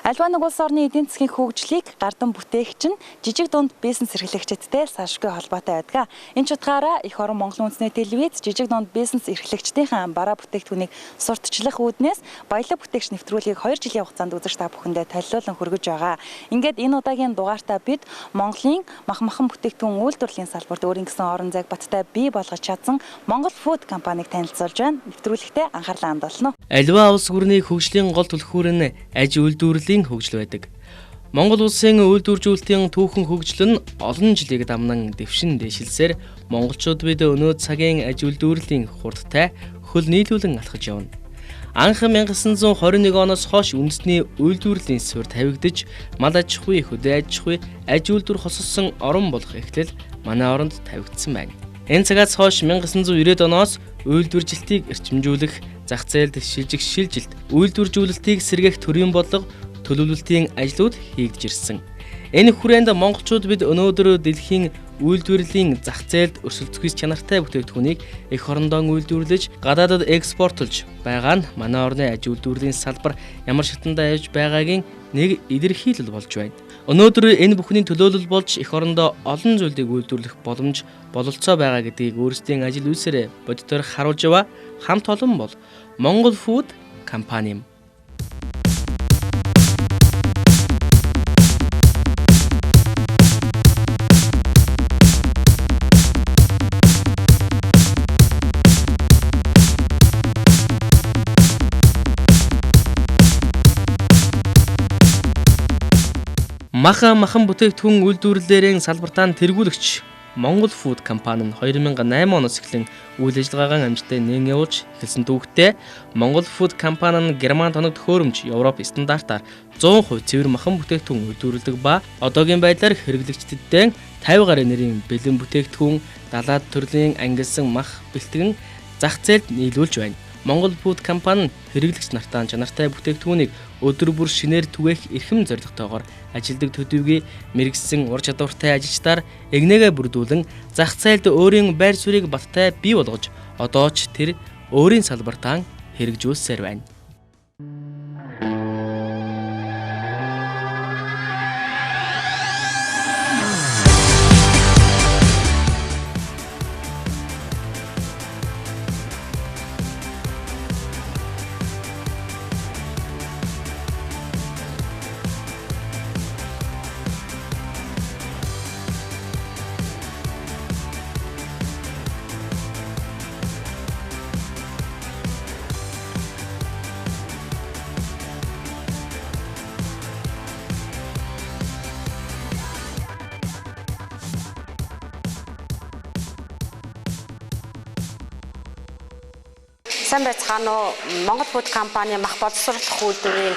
Альва нэг улс орны эдийн засгийн хөгжлийг гардан бүтээгч нь жижиг дунд бизнес эрхлэгчидтэй салшгүй холбоотой байдаг. Энэ чухлаараа Эх орон Монголын үндэсний телевиз жижиг дунд бизнес эрхлэгчдийн бараа бүтээгдэхүүнийг сурталчлах үүднээс баялаг бүтээгч нэвтрүүлгийг 2 жилийн хугацаанд үзэж та бүхэндээ танилцуулан хүргэж байгаа. Ингээд энэ удаагийн дугаартаа бид Монголын махан бүтээгдэхүүн үйлдвэрлэлийн салбарт өөрийн гэсэн орон зайг баттай бий болгож чадсан Монгол Food компанийг танилцуулж байна. Нэвтрүүлэгтээ анхаарлаа хандуулна. Альва улс гүрний хөгжлийн гол түлхүүр нь аж үйлдвэрлэлийн хөгжил байдаг. Монгол улсын үйлдвэржүүлэлтийн түүхэн хөгжил нь олон жилиг дамнан дэвшин дэшилсээр монголчууд бид өнөө цагийн аж үйлдвэрлэлийн хурдтай хөл нийлүүлэн алхаж явна. Анх 1921 оноос хойш үндэсний үйлдвэрлэлийн суурь тавигдж, мал аж ахуй, хөдөө аж ахуй, аж үйлдвэр хосолсон орон болох эхлэл манай оронд тавигдсан байна. Энэ цагаас хойш 1990 оноос үйлдвэржилтийг эрчимжүүлэх, зах зээлд шилжих шилжилт, үйлдвэржүүлэлтийг сэргээх төрийн бодлого, төлөвлөлтийн ажлууд хийгдэж ирсэн. Энэ хүрээнд монголчууд бид өнөөдөр дэлхийн үйлдвэрлэлийн зах зээлд өрсөлдөхүйс чанартай бүтээгдэхүүнийг эх орондоо үйлдвэрлэж, гадаадад экспортлж байгаа нь манай орны аж үйлдвэрлэлийн салбар ямар шатандаа явж байгаагийн нэг илэрхийлэл болж байна. Өнөөдөр энэ бүхний төлөөлөл болж эх орондоо олон зүйлийг үйлдвэрлэх боломж бололцоо байгаа гэдгийг өөрсдийн ажил үйлсээр бодитоор харуулж яваа хамт олон бол Монгол Food компани юм. Махан бүтээгдэхүүн үйлдвэрлэлээрээ салбартаа тэргүүлэгч Монгол Food компани нь 2008 оноос эхлэн үйл ажиллагаагаа амжилттай нээн явуулж эхэлсэн түүхтэй Монгол Food компани нь Герман тоног төхөөрөмж Европ стандартаар 100% цэвэр махан бүтээгдэхүүн үйлдвэрлэдэг ба одоогийн байдлаар хэрэглэгчдэд 50 гаруй нэрийн бэлэн бүтээгдэхүүн 70 төрлийн ангилсан мах бэлтгэн зах зээлд нийлүүлж байна. Монгол Food компани хэрэглэгч нартаа чанартай бүтээгдэхүүнийг өдөр бүр шинээр түгээх эрхэм зорилготойгоор ажилдаг төдийгүй мэрэгсэн ур чадвартай ажилчдаар эгнээгээ бүрдүүлэн зах зээлд өөрийн байр суурийг баттай бий болгож одоо ч тэр өөрийн салбартаа хэрэгжүүлсээр байна. Сайн байцгаана уу. Монгол Food компани мах боловсруулах үйлдвэрийн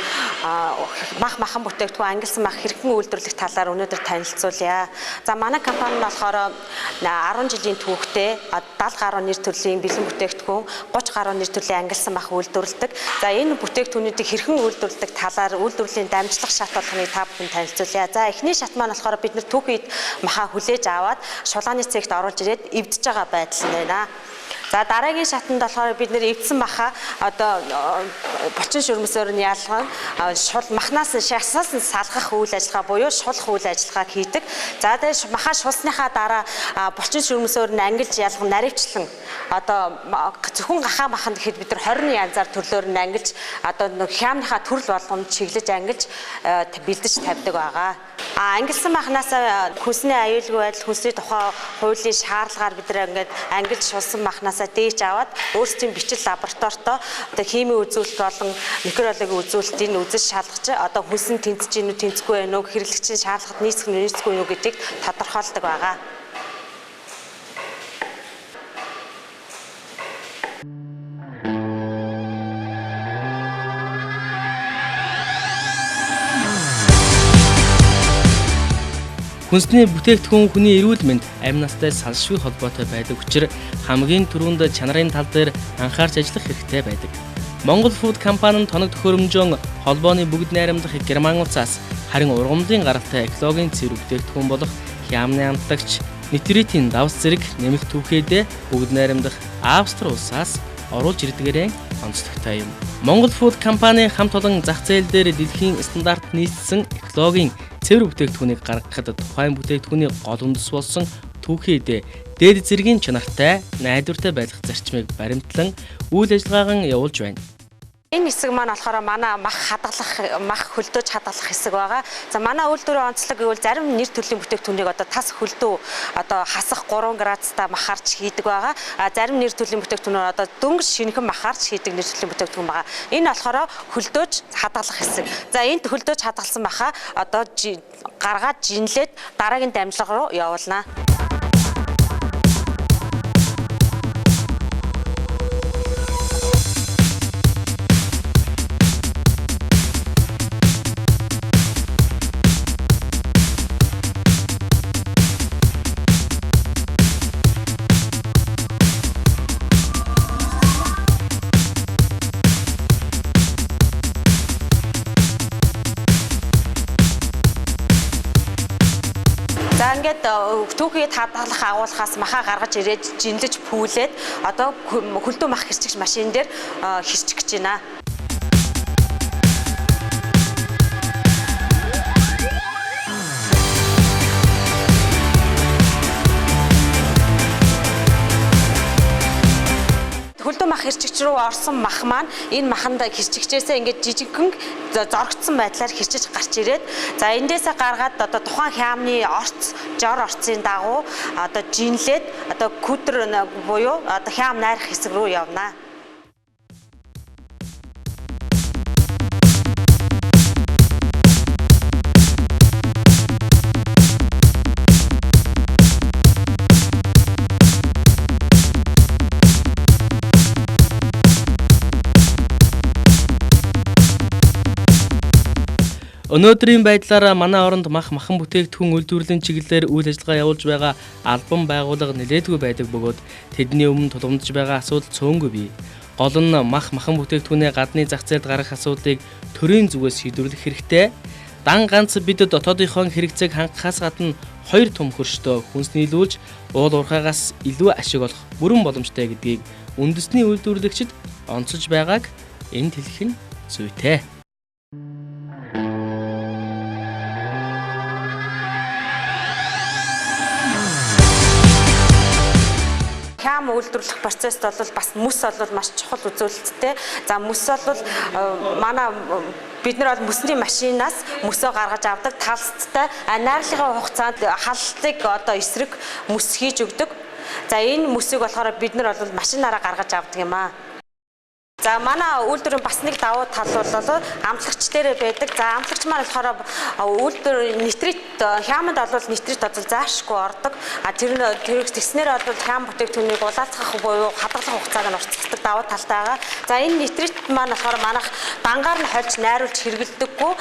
махан бүтээгдэхүүн ангилсан мах хэрхэн үйлдвэрлэх талаар өнөөдөр танилцуулъя. За манай компани нь болохоор 10 жилийн түүхтэй 70 гаруй нэр төрлийн бэлэн бүтээгдэхүүн 30 гаруй нэр төрлийн ангилсан мах үйлдвэрлэдэг. За энэ бүтээгдэхүүнүүдийг хэрхэн үйлдвэрлэдэг талаар үйлдвэрлэлийн дамжлах шат болгоныг та бүхэнд танилцуулъя. За эхний шат маань болохоор бид нар түүхийд махаа хүлээж аваад шулгааны цэгт оруулж ирээд эвдэж байгаа байдал нь байна. За дараагийн шатанд болохоор бид нэр эвдсэн маха одоо булчин шүрмсээр нь ялган махнаас шасаас нь салгах үйл ажиллагаа буюу шулах үйл ажиллагааг хийдэг. За тэгээд маха шулсныхаа дараа булчин шүрмсээр нь ангилж ялган наривчлан одоо зөвхөн гахаа маханд гэхэд бид нар 20 янзаар төрлөөр нь ангилж одоо хямныхаа төрөл болгонд чиглэж ангилж бэлдэж тавьдаг байгаа. Ангилсан махнаас хүнсний аюулгүй байдал, хүнсний тухай хуулийн шаардлагаар бид нар ингээд ангилж шулсан махнаас дээж аваад өөрсдийн бичил лабораторитой одоо химийн үзүүлэлт болон микробиологийн үзүүлэлтийг үзэж шалгаж одоо хүнс нь тэнцэж гинүү тэнцэхгүй байна уу, хэрэглэгчийн шаардлагад нийцэхгүй юу гэдгийг тодорхойлдог байгаа. Хүнсний бүтээгдэхүүн хүний эрүүл мэнд амь настай салшгүй холбоотой байдаг учраас хамгийн түрүүнд чанарын тал дээр анхаарч ажиллах хэрэгтэй байдаг. Монгол Food компани нь тоног төхөөрөмжийн холбооны бүгд найрамдах Герман улсаас харин ургамлын гаралтай экологийн цэвэр бүтээгдэхүүн болох хямны амтлагч нитритийн давс зэрэг нэмэлт түүхийдээ бүгд найрамдах Австри улсаас оруулж ирдгээрээ онцлогтой юм. Монгол Food компани хамт олон зах зээл дээр дэлхийн стандарт нийцсэн экологийн цэвэр бүтээгдэхүүнийг гаргахад тухайн бүтээгдэхүүний гол үндэс болсон түүхийд дээд зэргийн чанартай, найдвартай байх зарчмыг баримтлан үйл ажиллагаагаа явуулж байна. Энэ хэсэг маань болохоор манай мах хөлдөөж хадгалах хэсэг байгаа. За манай үйлдвэрийн онцлог гэвэл зарим нэр төрлийн бүтээгдэхүүнийг одоо тас хөлдөө одоо хасах 3 градустай махаарч хийдэг байгаа. Зарим нэр төрлийн бүтээгдэхүүнээр одоо дөнгөж шинэхэн махаарч хийдэг нэр төрлийн бүтээгдэхүүн байгаа. Энэ болохоор хөлдөөж хадгалах хэсэг. За энд хөлдөөж хадгалсан махаа одоо гаргаад жинлээд дараагийн дамжлага руу явуулнаа. За ингээд түүхийд хадгалах агуулгаас махаа гаргаж ирээд жинлэж пүүлээд одоо хөлдөө мах хэрчигч машин дээр хэрчиж гэж байна. Хөлдөө мах хэрчигч рүү орсон мах маань энэ маханд хэрчигчээсээ ингээд жижигхэн зоргцсон байдлаар хэрчиж гарч ирээд за эндээсээ гаргаад одоо тухайн хямны жор орцын дагуу одоо жинлээд одоо кутер буюу одоо хям найрах хэсэг рүү явнаа. Өнөөдрийн байдлаар манай оронд махан бүтээгдэхүүн үйлдвэрлэлийн чиглэлээр үйл ажиллагаа явуулж байгаа албан байгууллага нэлээдгүй байдаг бөгөөд тэдний өмнө тулгамдж байгаа асуудал цөөнгүй бий. Гол нь махан бүтээгдэхүүнээ гадны зах зээлд гаргах асуудлыг төрийн зүгээс шийдвэрлэх хэрэгтэй. Дан ганц бид дотоодынхон хэрэгцээг хангахаас гадна хоёр том хөрштөө хүнснийлүүлж уул уурхаагаас илүү ашиг олох бүрэн боломжтой гэдгийг үндэсний үйлдвэрлэгчид онцолж байгааг энд хэлэх нь зүйтэй. Хям үйлдвэрлэх процессд бол бас мөс бол маш чухал үзүүлэлттэй. За мөс бол манай бид нар бол мөсний машинаас мөсөө гаргаж авдаг талцтай найрлагын хугацаанд халалтыг одоо эсрэг мөс хийж өгдөг. За энэ мөсийг болохоор бид нар бол машинаараа гаргаж авдаг юм аа. За манай үйлдвэрийн бас нэг давуу тал бол амтлагч дээр байдаг. За амтлагч маань болохоор үйлдвэр нитрит хяманд бол нитрит одоо заашгүй ордог. Тэр тэгснээр бол хям бүтээгдэхүүнийг улаалцах буюу хадгалах хугацааг нь уртцдаг давуу талтай байгаа. За энэ нитрит маань болохоор манайх дангаар нь хольж найруулж хэрэглэдэггүй.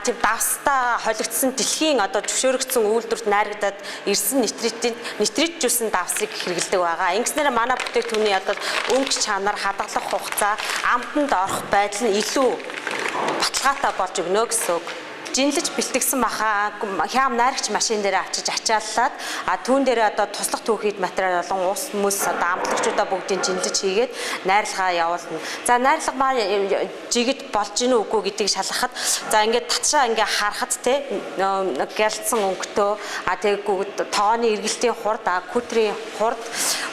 Тэр давстаа холигдсон дэлхийн одоо зөвшөөрөгдсөн үйлдвэрт найрагдаад ирсэн нитрит жусын давсыг хэрэглэдэг байгаа. Ингэснээр манай бүтээгдэхүүний одоо өнгө чанар хадгалах хугацаа амтанд орох байдал нь илүү баталгаатай болж өгнө гэсэн үг. Жинлэж бэлтгэсэн махаа хям найрагч машин дээр авчиж ачааллаад түүн дээр одоо туслах түүхийд материал болон ус мөс одоо амтлагчудаа бүгдийг жинлэж хийгээд найрлагаа явуулна. За найрлага маань жигэд болж гинэ үгүй гэдгийг шалгахад за ингээд татшаа ингээд харахад те гялцсан өнгөтэй тэгээгүүд тооны эргэлтийн хурд кутрийн хурд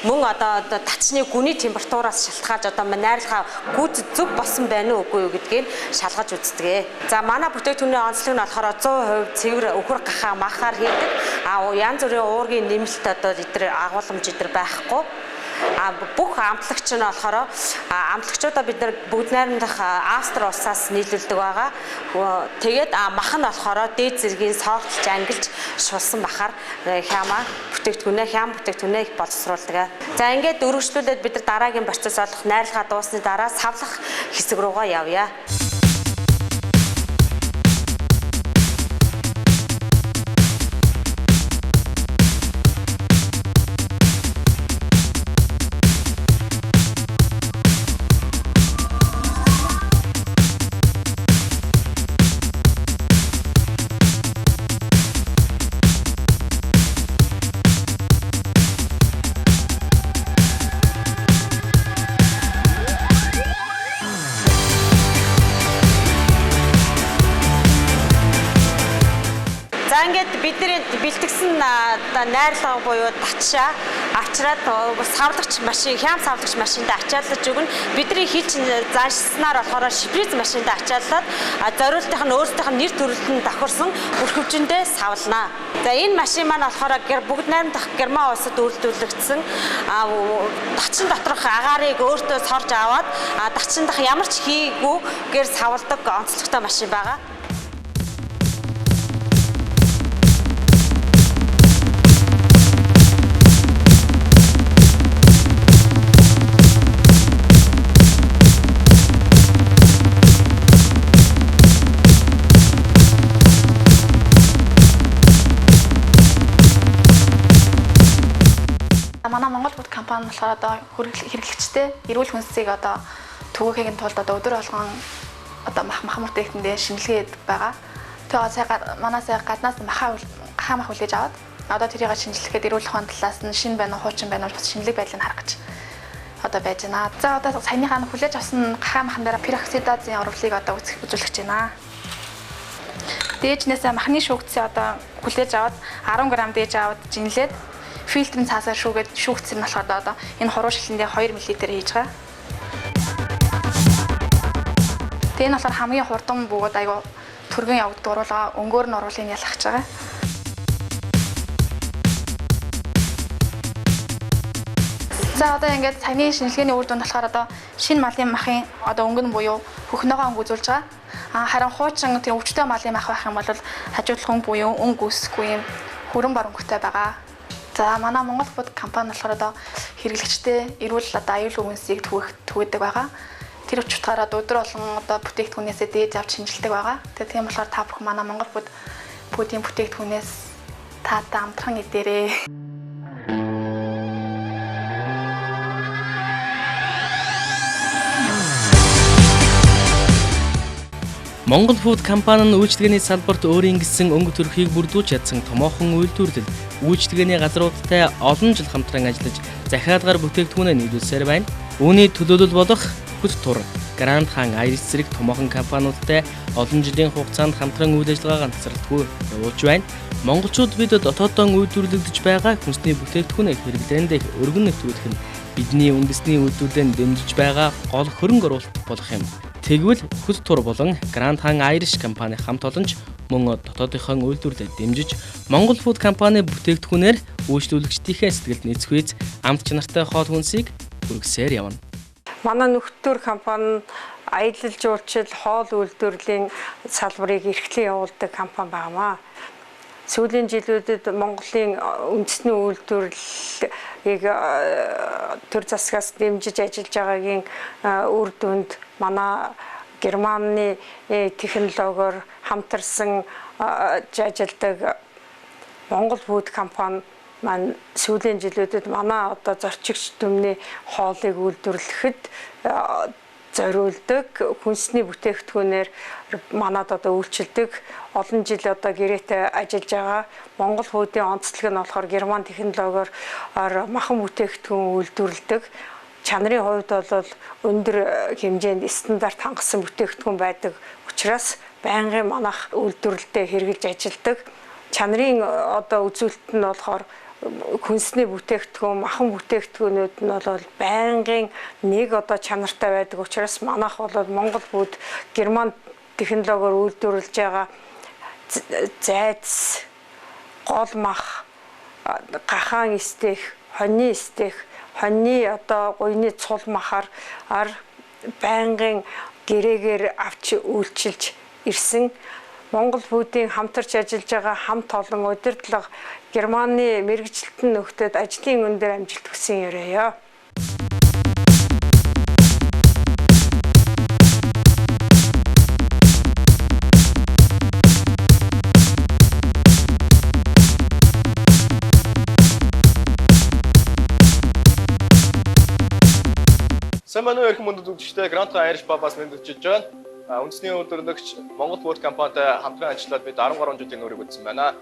мөн одоо татчны гүний температураас шалтгаалж одоо найрлагаа гүйд зөв болсон байна уу үгүй юу гэдгийг шалгаж үздэг. За манай бүтээгдэхүүний онцлог нь болохоор 100% цэвэр өхөр гахаа махаар хийдэг. Янз бүрийн уургийн нэмэлт одоо эдгээр агуулмж эдгээр байхгүй. Бүх амтлагч нь болохоор амтлагчудаа бид нар бүгд найрамдах Австри улсаас нийлүүлдэг байгаа. Тэгээд мах нь болохоор дээд зэргийн сортлж ангилж шулсан махаар хям бүтээгдэхүүнээ их боловсруулдаг. За ингээд өргөжлүүлээд бид нар дараагийн процесс болох найрлагаа дуусны дараа савлах хэсэг руугаа явъя. найрлага буюу датшаа авчраад савлагч машин, хям савлагч машинд ачаалж өгнө. Бидний хийж заншснаар болохоор шиприз машинд ачаалаад зориултынх нь өөрсдийнх нь нэр төрөлтөнд тохирсон үр хөвжөндөө савлнаа. За энэ машин маань болохоор бүгд найрамдах Герман улсад үйлдвэрлэгдсэн дачин доторх агаарыг өөртөө сорж аваад дачин дах ямар ч хийгүйгээр савладаг онцлогтой машин байгаа. Манай Монгол бүт компани болохоор одоо хэрэглэгчтэй эрүүл хүнсийг одоо түгээхийн тулд одоо өдөр болгон одоо мах мөртэйгтэндээ шинжилгээд байгаа. Тэгээд манай сая гаднаас мах хүлээж аваад одоо тэрийг шинжилэхэд эрүүл ухааны талаас нь шин байна уу, хуучин байна уу бас шинжилгээ байдлыг харах гэж одоо байж байна. За одоо саяныхаа хүлээж авсан махан дээр пероксидазын урвалыг одоо үзүүлэх гэж байна. Дээжнээсээ махны шүүгцээ одоо хүлээж аваад 10 г дээж аваад жинлээд фильтрийн цаасаар шүүгцсэн нь болохоор одоо энэ хуруу шилэндээ 2 мл хийж байгаа. Тэгээ нь болохоор хамгийн хурдан бөгөөд айгу түргэн явагддаг уруулга өнгөөр нь уруулыг ялгах гэж байгаа. За одоо ингээд саяны шинжилгээний үр дүнд болохоор одоо шинэ малын махын одоо өнгө нь буюу хөхнөөгөө өнгө үзүүлж байгаа. Харин хуучин тэр өвчтөе малын мах байх юм бол хажуудлах өнгө буюу өнгө үсэхгүй юм хүрэн бар өнгөтэй байгаа. За манай Монгол бүт компани болохоор одоо хэрэглэгчтэй эрүүл одоо аюулгүй үнсийг түгээдэг байгаа. Тэр утгаараа өдөр болгон одоо бүтээгдэхүүнээсээ дээж авч шинжилдэг байгаа. Тэгээ тийм болохоор та бүхэн манай Монгол бүтийн бүтээгдэхүүнээс таатай амтхан идээрээ. Монгол Food компани нь үйлчлэгээний салбарт өөрийн гэсэн өнгө төрхийг бүрдүүлж чадсан томоохон үйлдвэрлэл, үйлчлэгээний газруудтай олон жил хамтран ажиллаж захиалгаар бүтээгдэхүүнээ нийлүүлсээр байна. Үүний төлөөлөл болох Хөт тур, Гранд хаан Айрис зэрэг томоохон компаниудтай олон жилийн хугацаанд хамтран үйл ажиллагаагаа тасралтгүй явуулж байна. Монголчууд бид дотоодон үйлдвэрлэгдэж байгаа хүнсний бүтээгдэхүүнийг хэрэглээнд өргөн нэвтрүүлэх нь бидний үндэсний үйлдвэрлэлд дэмжиж байгаа гол хөрөнгө оруулалт болох юм. Тэгвэл Хөт тур болон Гранд хаан Айрис компани хамт олонч мөн дотоодынхоо үйлдвэрлэлд дэмжиж Монгол Food компани бүтээгдэхүүнээр үйлчлүүлэгчдийнхээ сэтгэлд нийцхүйц амт чанартай хоол хүнсийг хүргэсээр явна. Манай нөхдөр компани аялал жуулчлал хоол үйлдвэрлэлийн салбарыг эрхлэн явуулдаг компани байнамаа. Сүүлийн жилүүдэд Монголын үндэсний үйлдвэрлэлийг төр засгаас дэмжиж ажиллаж байгаагийн үр дүнд манай Германы технологиор хамтарсан ажилладаг Монгол Food компани маань сүүлийн жилүүдэд манай одоо зорчигч түмний хоолыг үйлдвэрлэхэд зориулдаг хүнсний бүтээгдэхүүнээр манад одоо үйлчилдэг олон жил одоо гэрээтэй ажиллаж байгаа Монгол Food-ийн онцлог нь болохоор Герман технологиор махан бүтээгдэхүүн үйлдвэрлэдэг. Чанарын хувьд бол өндөр хэмжээнд стандарт хангасан бүтээгдэхүүн байдаг учраас байнгын манах үйлдвэрлэлтэд хэрэгжилж ажилладаг. Чанарын одоо үзүүлэлт нь болохоор хүнсний бүтээгдэхүүн, махан бүтээгдэхүүнүүд нь бол байнгын нэг одоо чанартай байдаг учраас манайх бол Монгол Food Герман технологиор үйлдвэрлэж байгаа зайц, гол мах, гахаан стейк, хоньны стейк, хоньны одоо гуйны цул махаар байнгын гэрээгээр авч үйлчилж ирсэн Монгол Food-ийн хамтарч ажиллаж байгаа хамт олон удирдлага Германы мэргэжилтэн нөхдөд ажлын өндөр амжилт хүсэн ёрёё. Сайн байна уу эрхэм мөндөд үзэгчдээ Гранд хаан Айрис Бабаас мэдчилж байна. Үндэсний үйлдвэрлэгч Монгол Food компанитай хамтран ажиллаад бид 10 гаруй жилийн өөрийг үзсэн байна.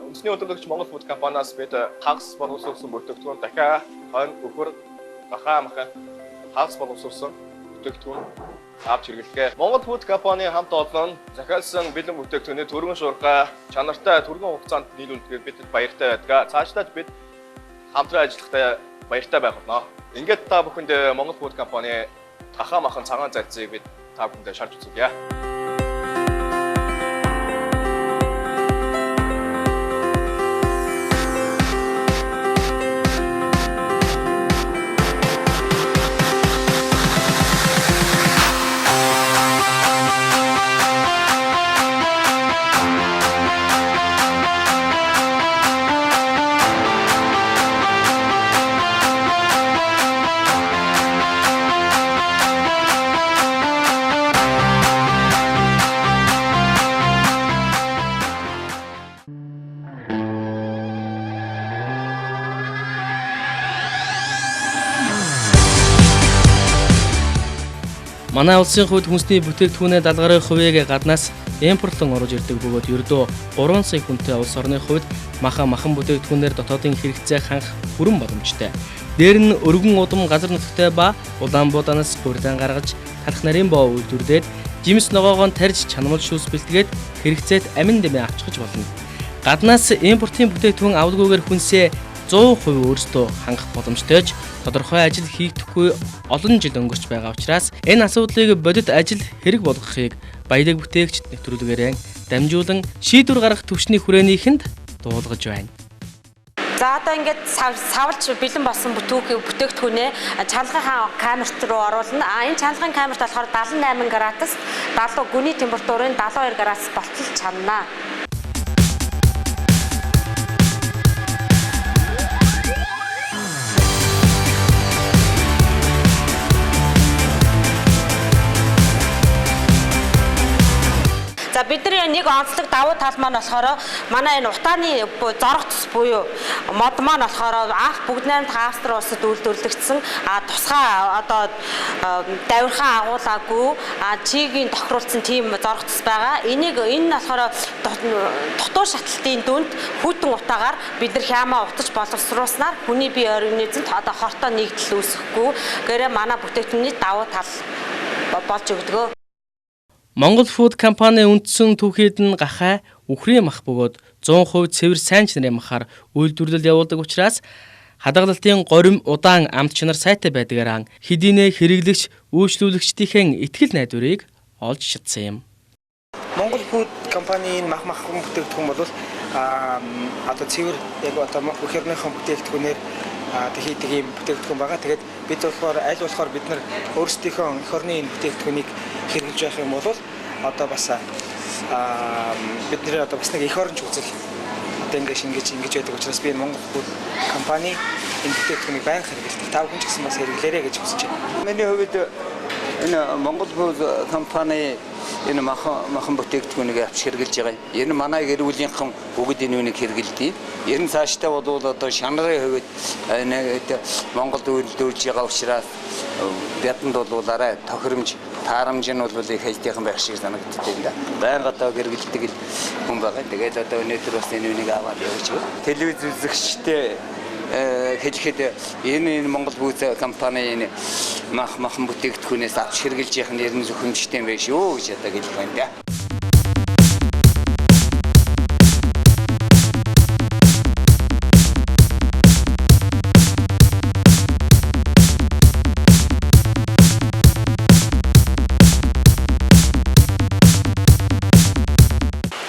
Үндэсний үйлдвэрлэгч Монгол Food компаниас бид хагас боловсруулсан бүтээгдэхүүн дахиад хонь, өхөр, гахаа махын хагас боловсруулсан бүтээгдэхүүн авч хэрэглэхээ. Монгол Food компани хамт олон захиалсан бэлэн бүтээгдэхүүний төргөн шуурга чанартай түргэн хугацаанд нийлүүлэхээр бид баяртай байдаг. Цаашлаад бид хамтран ажиллахдаа баяртай байх болно. Ингээд та бүхэнд Монгол Food компани ахаа махан цагаан зайлцыг бид та бүхэндээ шаарч үзье. Манай улсын хувьд хүнсний бүтээгдэхүүнээ 70% гаднаас импортлон оруулж ирдэг бөгөөд ердөө 3 сая хүнтэй улс орны хувьд махан бүтээгдэхүүнээр дотоодын хэрэгцээг хангах бүрэн боломжтой. Дээр нь өргөн удам газар нутагтай ба Улаанбууданаас урьдан гаргаж тарх нарын боо үйлдвэрлээд жимс ногоогоо тарьж чанамал шүүс бэлтгээд хэрэгцээт амин дэмээ авчиж болно. Гаднаас импортын бүтээгдэхүүн авалгүйгээр хүнсээ 100% өөрсдөө хангах боломжтойч тодорхой ажил хийгдэхгүй олон жил өнгөрч байгаа учраас энэ асуудлыг бодит ажил хэрэг болгохыг баялаг бүтээгчид нэвтрүүлгээрээ дамжуулан шийдвэр гаргах түвшний хүрээнийхэнд дуулгаж байна. За одоо ингээд савлж бэлэн болсон бүтээгдэхүүнээ чангалгын камерт руу оруулна. Энэ чангалгын камерт болохоор 78 градус 70 гүний температурын 72 градус болтол чанана. За бидний нэг онцлог давуу тал маань болохоор манай энэ утааны зорох цус буюу мод маань болохоор анх бүгд найрамд Австри улсад үйлдвэрлэгдсэн тусгай одоо давирхан агуулаагүй чигийн тохируулсан тийм зорох цус байгаа. Энэ болохоор дотор шатлалтын дүнд хүйтэн утаагаар бид нар хямаа утаж боловсруулснаар хүний бие организмд одоо хортой нэгдэл үүсэхгүй гэрээ манай бүтээгдэхүүний давуу тал болж өгдөг. Монгол Food компани үндсэн түүхийд нь гахай, үхрийн мах бөгөөд 100% цэвэр сайн чанарын махаар үйлдвэрлэл явуулдаг учраас хадгалалтын горим удаан амт чанар сайтай байдгаараа хэдийнэ хэрэглэгч үйлчлүүлэгчдийн итгэл найдварыг олж чадсан юм. Монгол Food компанийн мах бүтээгдэхүүн бол одоо цэвэр яг одоо үхэрнийхэн бүтээгдэхүүнээр хийдэг юм бүтээгдэхүүн байгаа. Тэгээд бид болохоор аль болохоор бид нар өөрсдийнхөө эх орны бүтээгдэхүүнийг хэрэглэж явах юм бол одоо бас бидний одоо бас нэг эх оронч үзэл одоо ингэж байдаг учраас би Монгол Food компани энэ бүтээгдэхүүнийг байнга хэрэглэдэг. Та бүхэн ч гэсэн бас хэрэглээрэй гэж хүсэж байна. Миний хувьд энэ Монгол Food компани энэ махан бүтээгдэхүүнийг авч хэрэглэж байгаа. Энэ манай гэр бүлийнхэн бүгд энэ үнийг хэрэглэдэг. Ер нь цаашдаа бол одоо шанарын хувьд Монголд үйлдвэрлэж байгаа учраас бидэнд бол арай тохиромж таарамж нь бол их хайртайхан байх шиг санагддаг юм да. Байнга одоо хэрэглэдэг хүн байгаа. Тэгээд одоо өнөөдөр бас энэ үнийг аваад явж байгаа. Телевиз үзэгчтэй хэлэхэд энэ Монгол Food компани энэ махан бүтээгдэхүүнээс авч хэрэглэж явах нь ер нь зөвхөмжтэй юм байх шүү гэж одоо хэлэх байна да.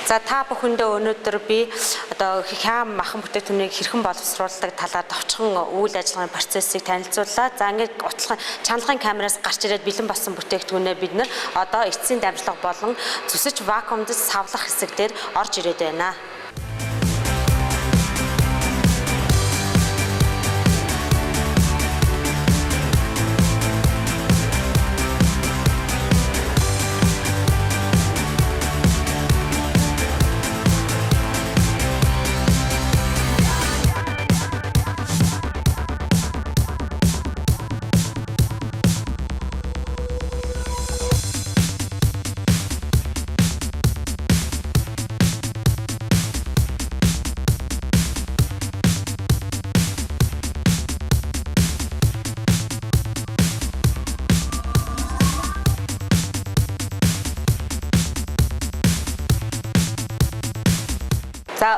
За та бүхэндээ өнөөдөр би одоо хям махан бүтээгдэхүүнийг хэрхэн боловсруулдаг талаар товчхон үйл ажиллагааны процессыг танилцууллаа. За ингээд чангалгын камераас гарч ирээд бэлэн болсон бүтээгдэхүүнээ бид нар одоо эцсийн дамжлага болон зүсэж вакуумд савлах хэсэг дээр орж ирээд байна.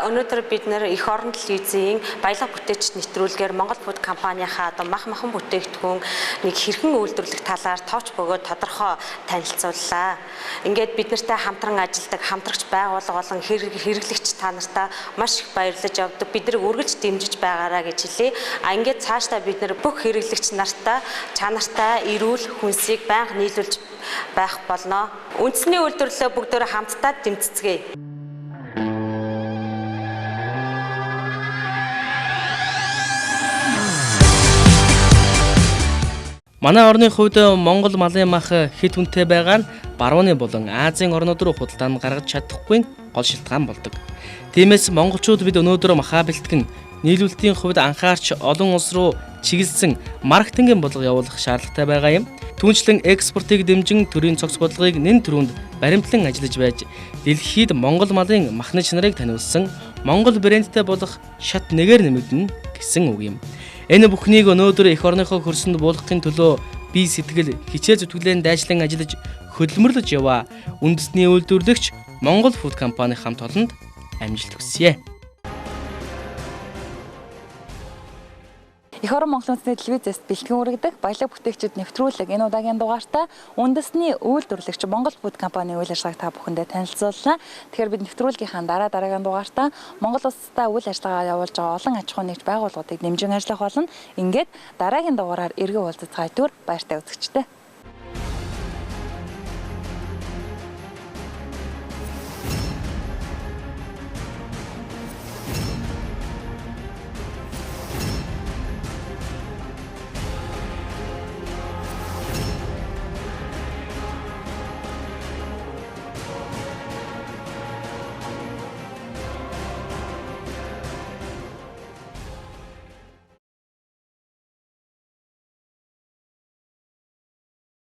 өнөөдөр бид нэр эх орон телевизийн баялаг бүтээч нэвтрүүлгээр Монгол Food компанийнхаа одоо махан бүтээгдэхүүн нэг хэрхэн үйлдвэрлэх талаар товч бөгөөд тодорхой танилцууллаа. Ингээд бид нартай хамтран ажилладаг хамтрагч байгууллага болон хэрэглэгч та нартаа маш их баярлаж явдаг. Бид нарыг үргэлж дэмжиж байгаараа гэж хэлье. Ингээд цаашдаа бид нар бүх хэрэглэгч нартаа чанартай эрүүл хүнсийг байнга нийлүүлж байх болно. Үндэсний үйлдвэрлэлөө бүгдөө хамтдаа дэмжицгээе. Манай орны хувьд Монгол малын мах хэд хүнтэй байгаа нь барууны болон Азийн орнууд руу худалдаанд гаргаж чадахгүй гол шалтгаан болдог. Тиймээс монголчууд бид өнөөдөр махаа бэлтгэн нийлүүлэлтийн хувьд анхаарч олон улс руу чиглэсэн маркетингийн бодлого явуулах шаардлагатай байгаа юм. Түүнчлэн экспортыг дэмжин төрийн цогц бодлогыг нэн төрөнд баримтлан ажиллаж байж дэлхийд Монгол малын махны чанарыг таниулсан Монгол брэндтэй болох шат нэгээр нэмэгдэнэ гэсэн үг юм. Энэ бүхнийг өнөөдөр эх орныхоо хөрсөнд буулгахын төлөө бие сэтгэл хичээл зүтгэлэн дайчлан ажиллаж хөдөлмөрлөж яваа үндэсний үйлдвэрлэгч Монгол Food компани хамт олонд амжилт хүсье. Эх орон Монголын үндэсний телевизээс бэлтгэн үргэлдэг баялаг бүтээгчид нэвтрүүлэг энэ удаагийн дугаартаа үндэсний үйлдвэрлэгч Монгол Food компани үйл ажиллагааг та бүхэндээ танилцууллаа. Тэгэхээр бид нэвтрүүлгийнхаа дараагийн дугаартаа Монгол улстай үйл ажиллагаа явуулж байгаа олон аж ахуйн нэгж байгууллагуудыг нэмжин ажиллах болно. Ингээд дараагийн дугаараар эргэн уулзцгаая түр баяртай үзэгчтэй.